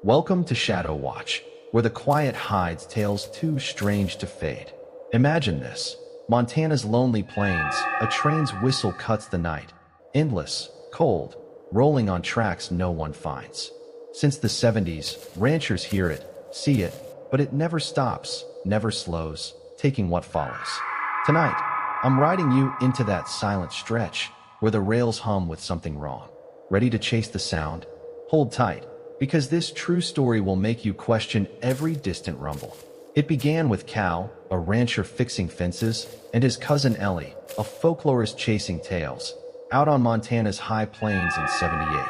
Welcome to Shadow Watch, where the quiet hides tales too strange to fade. Imagine this: Montana's lonely plains, a train's whistle cuts the night. Endless, cold, rolling on tracks no one finds. Since the 70s, ranchers hear it, see it, but it never stops, never slows, taking what follows. Tonight, I'm riding you into that silent stretch where the rails hum with something wrong. Ready to chase the sound? Hold tight, because this true story will make you question every distant rumble. It began with Cal, a rancher fixing fences, and his cousin Ellie, a folklorist chasing tales, out on Montana's high plains in '78.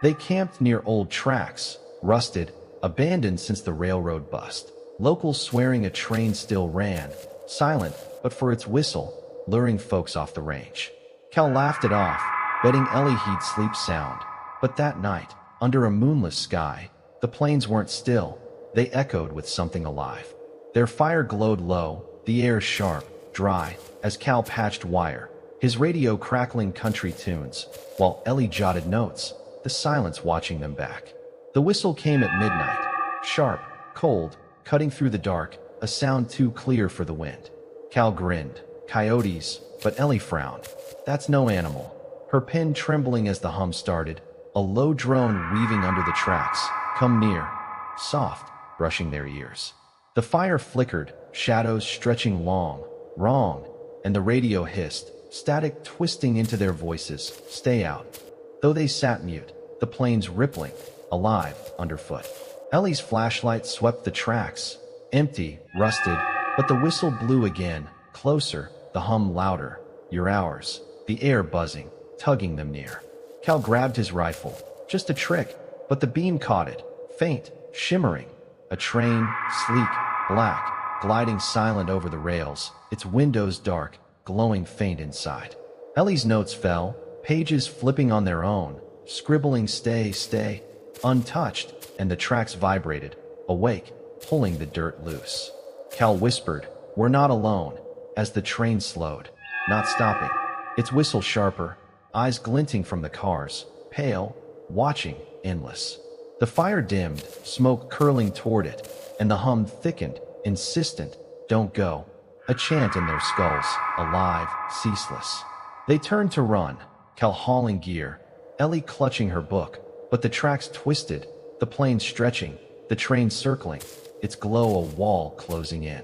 They camped near old tracks, rusted, abandoned since the railroad bust. Locals swearing a train still ran, silent but for its whistle, luring folks off the range. Cal laughed it off, betting Ellie he'd sleep sound. But that night, under a moonless sky, the plains weren't still, they echoed with something alive. Their fire glowed low, the air sharp, dry, as Cal patched wire, his radio crackling country tunes, while Ellie jotted notes, the silence watching them back. The whistle came at midnight, sharp, cold, cutting through the dark, a sound too clear for the wind. Cal grinned. Coyotes, but Ellie frowned. That's no animal. Her pen trembling as the hum started, a low drone weaving under the tracks. Come near. Soft, brushing their ears. The fire flickered, shadows stretching long, wrong, and the radio hissed, static twisting into their voices. Stay out. Though they sat mute, the plains rippling, alive, underfoot. Ellie's flashlight swept the tracks, empty, rusted, but the whistle blew again, closer, the hum louder. You're ours. The air buzzing, tugging them near. Cal grabbed his rifle. Just a trick, but the beam caught it, faint, shimmering. A train, sleek, black, gliding silent over the rails, its windows dark, glowing faint inside. Ellie's notes fell, pages flipping on their own, scribbling stay, stay, untouched, and the tracks vibrated, awake, pulling the dirt loose. Cal whispered, "We're not alone," as the train slowed, not stopping, its whistle sharper, eyes glinting from the cars, pale, watching, endless. The fire dimmed, smoke curling toward it, and the hum thickened, insistent, "Don't go." A chant in their skulls, alive, ceaseless. They turned to run, Cal hauling gear, Ellie clutching her book, but the tracks twisted, the plane stretching, the train circling, its glow a wall closing in.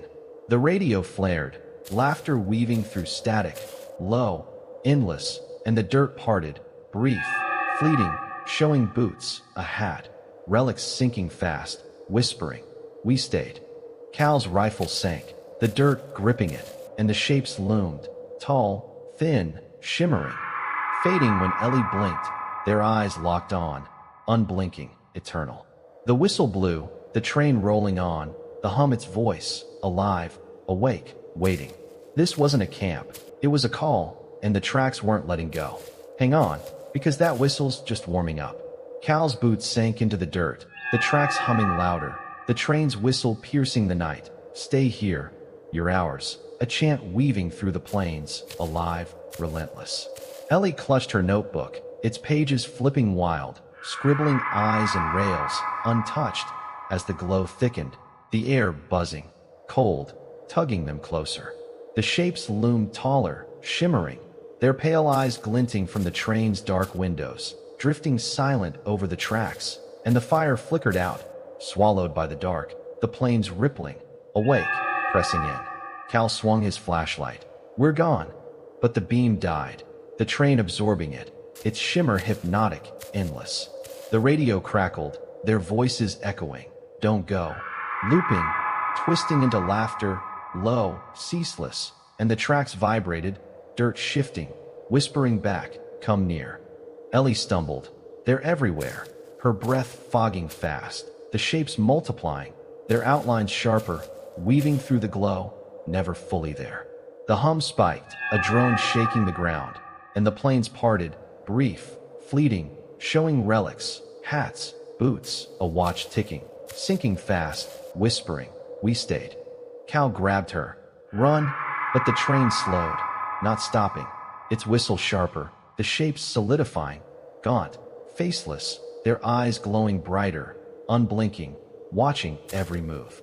The radio flared, laughter weaving through static, low, endless, and the dirt parted, brief, fleeting, showing boots, a hat, relics sinking fast, whispering. We stayed. Cal's rifle sank, the dirt gripping it, and the shapes loomed, tall, thin, shimmering, fading when Ellie blinked, their eyes locked on, unblinking, eternal. The whistle blew, the train rolling on, the hum its voice, alive, awake, waiting. This wasn't a camp, it was a call, and the tracks weren't letting go. Hang on, because that whistle's just warming up. Cal's boots sank into the dirt, the tracks humming louder, the train's whistle piercing the night. Stay here, you're ours. A chant weaving through the plains, alive, relentless. Ellie clutched her notebook, its pages flipping wild, scribbling eyes and rails, untouched, as the glow thickened, the air buzzing, cold, tugging them closer. The shapes loomed taller, shimmering, their pale eyes glinting from the train's dark windows, drifting silent over the tracks, and the fire flickered out, swallowed by the dark, the plains rippling, awake, pressing in. Cal swung his flashlight. We're gone. But the beam died, the train absorbing it, its shimmer hypnotic, endless. The radio crackled, their voices echoing. Don't go. Looping, twisting into laughter, low, ceaseless, and the tracks vibrated, dirt shifting, whispering back, come near. Ellie stumbled. They're everywhere, her breath fogging fast, the shapes multiplying, their outlines sharper, weaving through the glow, never fully there. The hum spiked, a drone shaking the ground, and the planes parted, brief, fleeting, showing relics, hats, boots, a watch ticking, sinking fast, whispering. We stayed. Cal grabbed her. Run, but the train slowed, not stopping, its whistle sharper, the shapes solidifying, gaunt, faceless, their eyes glowing brighter, unblinking, watching every move.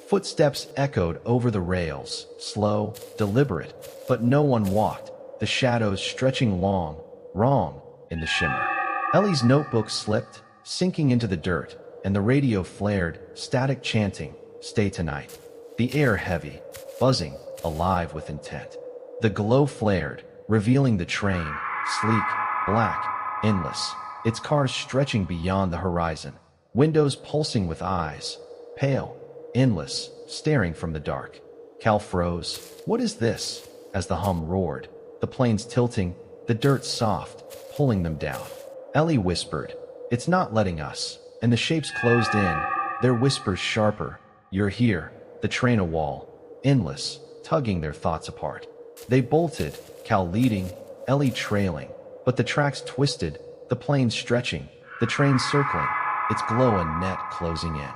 Footsteps echoed over the rails, slow, deliberate, but no one walked, the shadows stretching long, wrong, in the shimmer. Ellie's notebook slipped, sinking into the dirt, and the radio flared, static chanting, "Stay tonight." The air heavy, buzzing, alive with intent. The glow flared, revealing the train, sleek, black, endless, its cars stretching beyond the horizon, windows pulsing with eyes, pale, endless, staring from the dark. Cal froze. "What is this?" as the hum roared, the planes tilting, the dirt soft, pulling them down. Ellie whispered, "It's not letting us," and the shapes closed in, their whispers sharper. "You're here." The train a wall, endless, tugging their thoughts apart. They bolted, Cal leading, Ellie trailing, but the tracks twisted, the planes stretching, the train circling, its glow a net closing in.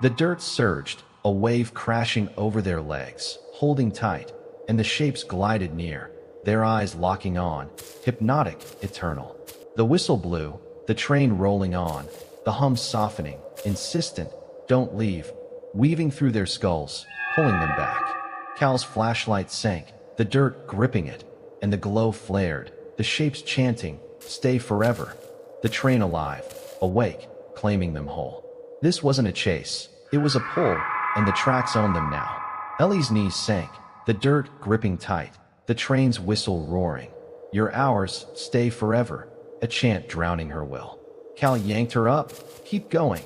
The dirt surged, a wave crashing over their legs, holding tight, and the shapes glided near, their eyes locking on, hypnotic, eternal. The whistle blew, the train rolling on, the hum softening, insistent, "Don't leave," weaving through their skulls, pulling them back. Cal's flashlight sank, the dirt gripping it, and the glow flared, the shapes chanting, "Stay forever." The train alive, awake, claiming them whole. This wasn't a chase, it was a pull, and the tracks owned them now. Ellie's knees sank, the dirt gripping tight, the train's whistle roaring. "You're ours, stay forever," a chant drowning her will. Cal yanked her up, "Keep going."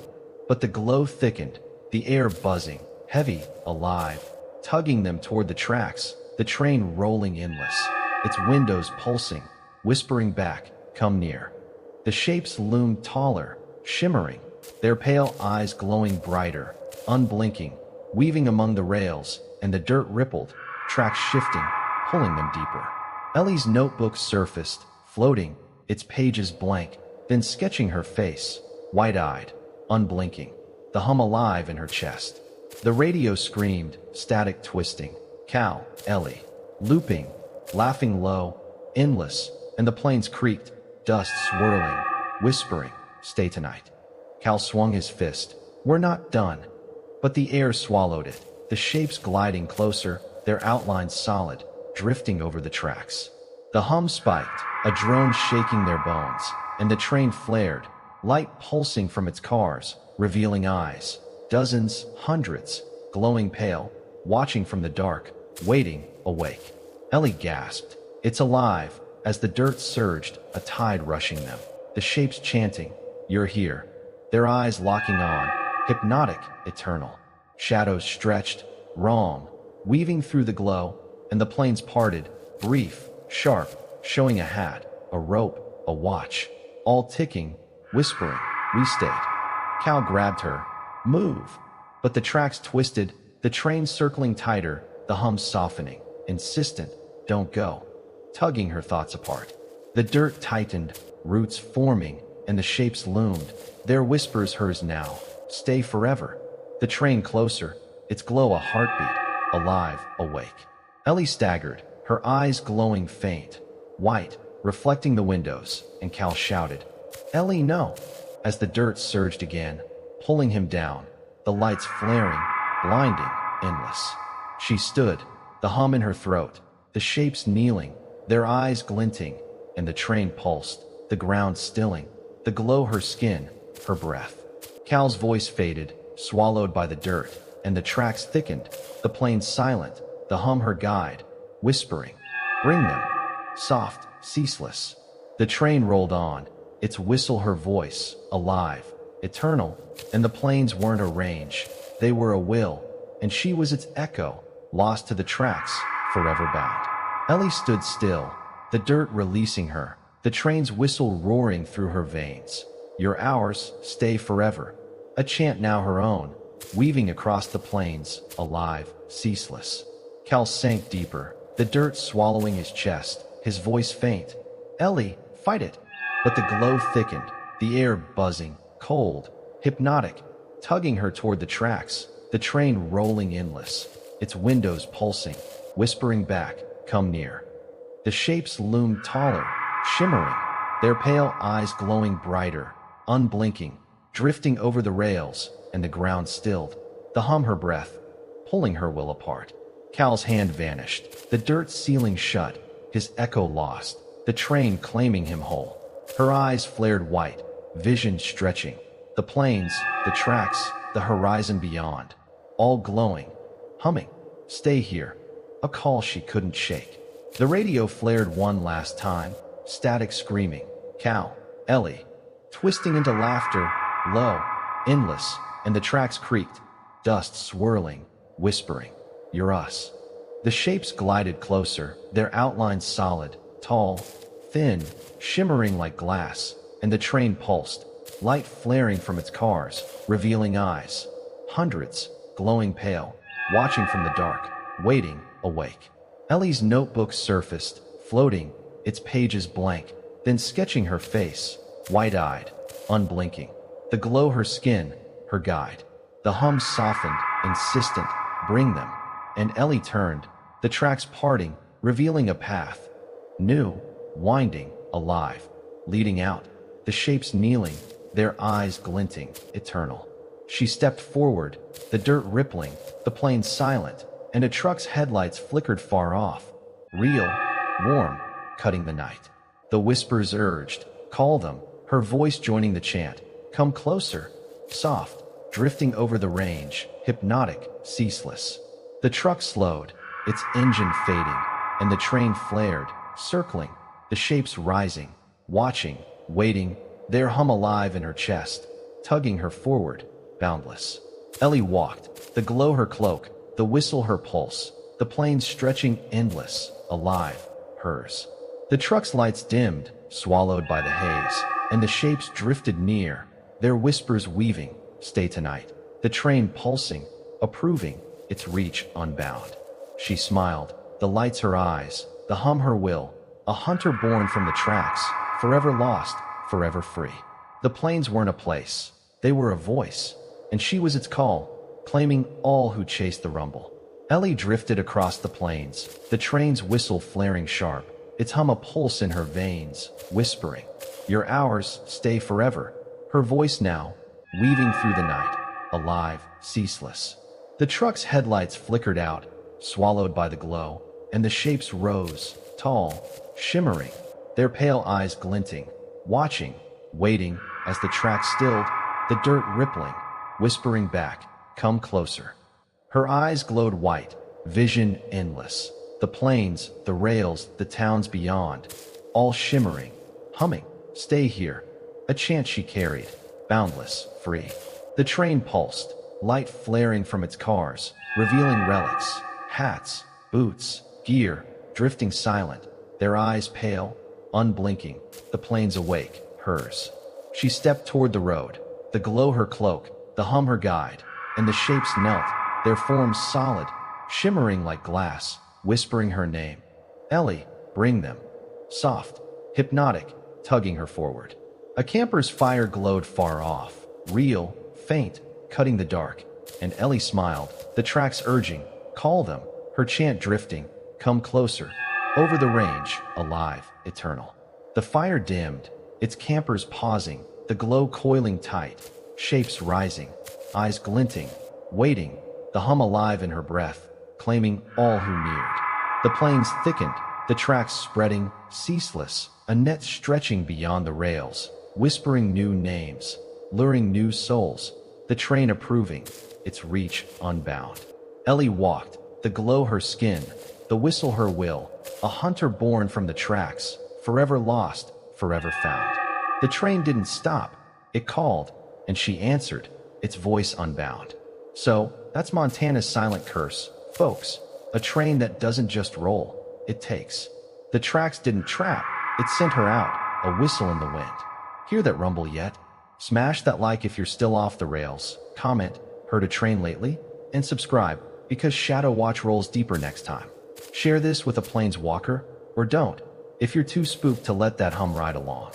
But the glow thickened, the air buzzing, heavy, alive, tugging them toward the tracks, the train rolling endless, its windows pulsing, whispering back, "Come near." The shapes loomed taller, shimmering, their pale eyes glowing brighter, unblinking, weaving among the rails, and the dirt rippled, tracks shifting, pulling them deeper. Ellie's notebook surfaced, floating, its pages blank, then sketching her face, wide-eyed, unblinking, the hum alive in her chest. The radio screamed, static twisting, "Cal, Ellie," looping, laughing low, endless, and the planes creaked, dust swirling, whispering, "Stay tonight." Cal swung his fist, "We're not done." But the air swallowed it, the shapes gliding closer, their outlines solid, drifting over the tracks. The hum spiked, a drone shaking their bones, and the train flared, light pulsing from its cars, revealing eyes, dozens, hundreds, glowing pale, watching from the dark, waiting, awake. Ellie gasped, "It's alive," as the dirt surged, a tide rushing them, the shapes chanting, "You're here." Their eyes locking on, hypnotic, eternal. Shadows stretched, wrong, weaving through the glow, and the planes parted, brief, sharp, showing a hat, a rope, a watch, all ticking, whispering, "We stayed." Cal grabbed her, "Move." But the tracks twisted, the train circling tighter, the hum softening, insistent, "Don't go," tugging her thoughts apart. The dirt tightened, roots forming, and the shapes loomed, their whispers hers now, "Stay forever." The train closer, its glow a heartbeat, alive, awake. Ellie staggered, her eyes glowing faint, white, reflecting the windows, and Cal shouted, "Ellie, no!" as the dirt surged again, pulling him down, the lights flaring, blinding, endless. She stood, the hum in her throat, the shapes kneeling, their eyes glinting, and the train pulsed, the ground stilling, the glow her skin, her breath. Cal's voice faded, swallowed by the dirt, and the tracks thickened, the plane silent, the hum her guide, whispering, "Bring them." Soft, ceaseless. The train rolled on, its whistle her voice, alive, eternal, and the planes weren't a range, they were a will, and she was its echo, lost to the tracks, forever bound. Ellie stood still, the dirt releasing her, the train's whistle roaring through her veins. "You're ours, stay forever." A chant now her own, weaving across the plains, alive, ceaseless. Cal sank deeper, the dirt swallowing his chest, his voice faint. "Ellie, fight it." But the glow thickened, the air buzzing, cold, hypnotic, tugging her toward the tracks, the train rolling endless, its windows pulsing, whispering back, "Come near." The shapes loomed taller, shimmering, their pale eyes glowing brighter, unblinking, drifting over the rails, and the ground stilled. The hum her breath, pulling her will apart. Cal's hand vanished, the dirt ceiling shut, his echo lost, the train claiming him whole. Her eyes flared white, vision stretching. The plains, the tracks, the horizon beyond, all glowing, humming. Stay here. A call she couldn't shake. The radio flared one last time, static screaming. Cal, Ellie, twisting into laughter, low, endless, and the tracks creaked, dust swirling, whispering, "You're us." The shapes glided closer, their outlines solid, tall, thin, shimmering like glass, and the train pulsed, light flaring from its cars, revealing eyes. Hundreds, glowing pale, watching from the dark, waiting, awake. Ellie's notebook surfaced, floating, its pages blank, then sketching her face, wide-eyed, unblinking. The glow her skin, her guide. The hum softened, insistent, "Bring them." And Ellie turned, the tracks parting, revealing a path. New, winding, alive, leading out. The shapes kneeling, their eyes glinting, eternal. She stepped forward, the dirt rippling, the plane silent, and a truck's headlights flickered far off. Real, warm, cutting the night. The whispers urged, "Call them," her voice joining the chant. "Come closer." Soft, drifting over the range, hypnotic, ceaseless. The truck slowed, its engine fading, and the train flared, circling, the shapes rising, watching, waiting, their hum alive in her chest, tugging her forward, boundless. Ellie walked, the glow her cloak, the whistle her pulse, the plane stretching endless, alive, hers. The truck's lights dimmed, swallowed by the haze, and the shapes drifted near, their whispers weaving, "Stay tonight." The train pulsing, approving, its reach unbound. She smiled, the lights her eyes, the hum her will, a hunter born from the tracks, forever lost, forever free. The plains weren't a place, they were a voice, and she was its call, claiming all who chased the rumble. Ellie drifted across the plains, the train's whistle flaring sharp, its hum a pulse in her veins, whispering, "You're ours, stay forever." Her voice now, weaving through the night, alive, ceaseless. The truck's headlights flickered out, swallowed by the glow, and the shapes rose, tall, shimmering, their pale eyes glinting, watching, waiting, as the track stilled, the dirt rippling, whispering back, "Come closer." Her eyes glowed white, vision endless. The plains, the rails, the towns beyond, all shimmering, humming, "Stay here." A chant she carried, boundless, free. The train pulsed, light flaring from its cars, revealing relics, hats, boots, gear, drifting silent, their eyes pale, unblinking, the plains awake, hers. She stepped toward the road, the glow her cloak, the hum her guide, and the shapes knelt, their forms solid, shimmering like glass, whispering her name. "Ellie, bring them." Soft, hypnotic, tugging her forward. A camper's fire glowed far off, real, faint, cutting the dark, and Ellie smiled, the tracks urging, "Call them." Her chant drifting, "Come closer." Over the range, alive, eternal. The fire dimmed, its campers pausing, the glow coiling tight, shapes rising, eyes glinting, waiting, the hum alive in her breath, claiming all who neared. The plains thickened, the tracks spreading, ceaseless, a net stretching beyond the rails, whispering new names, luring new souls, the train approving, its reach unbound. Ellie walked, the glow her skin, the whistle her will, a hunter born from the tracks, forever lost, forever found. The train didn't stop, it called, and she answered, its voice unbound. So, that's Montana's silent curse, folks, a train that doesn't just roll, it takes. The tracks didn't trap, it sent her out, a whistle in the wind. Hear that rumble yet? Smash that like if you're still off the rails, comment, "Heard a train lately?" and subscribe, because Shadow Watch rolls deeper next time. Share this with a plains walker, or don't, if you're too spooked to let that hum ride along.